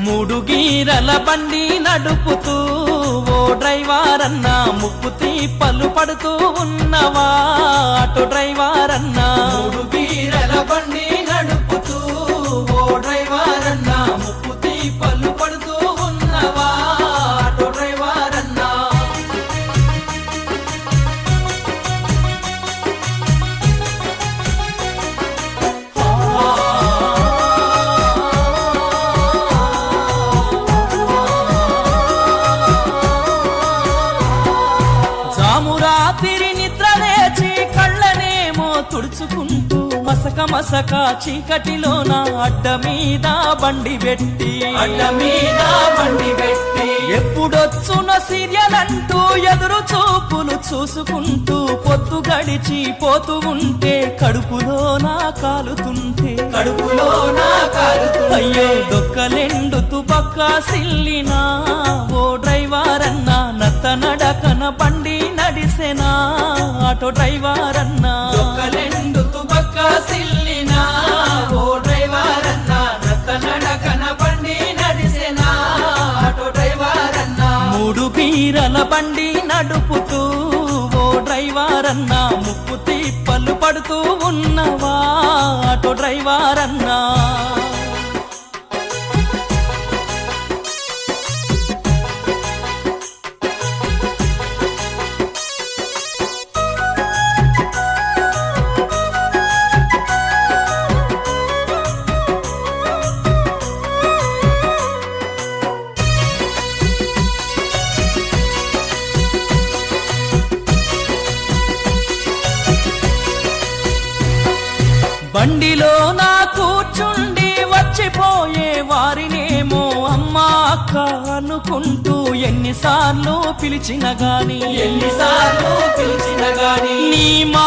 మూడు గీరల బండి నడుపుతూ ఓ డ్రైవర్ అన్నా ముప్పు తిప్పలు పడుతూ ఉన్నవా ఆటో డ్రైవర్ అన్నా మూడు గీరల బండి నడుపుతూ ఓ డ్రైవర్ అన్నా ముప్పు తిప్పలు పడుతూ ఉన్నవా ఆటో డ్రైవర్ అన్నా రాత్రి నిద్ర లేచి కళ్ళనేమో తుడుచుకుంటూ మసక మసక చీకటిలోన అడ్డ మీద బండి పెట్టి ఎప్పుడొచ్చున సీరియల్ అంటూ ఎదురు చూపులు చూసుకుంటూ పొద్దు గడిచి పోతూ ఉంటే కడుపులోన కాలుతుంటే అయ్యో దొక్కలెండుతూ పక్క సిల్లినా ఓ డ్రైవర్ అన్నా నత్త నడకన బండి నడిసెనా ఆటో డ్రైవర్ అన్నా దొక్కలెండుతూ పక్క సిల్లినా ఓ డ్రైవర్ అన్నా నత్త నడకన బండి నడిసెనా ఆటో డ్రైవర్ అన్నా మూడు గీరల బండి నడుపుతూ ఓ డ్రైవర్ అన్నా ముప్పు తిప్పలు పడుతూ ఉన్నవా ఆటో డ్రైవర్ అన్నా బండిలో నా కూర్చుండి వచ్చిపోయే వారినేమో అమ్మా అక్క అనుకుంటూ ఎన్నిసార్లు పిలిచిన గాని నీ మా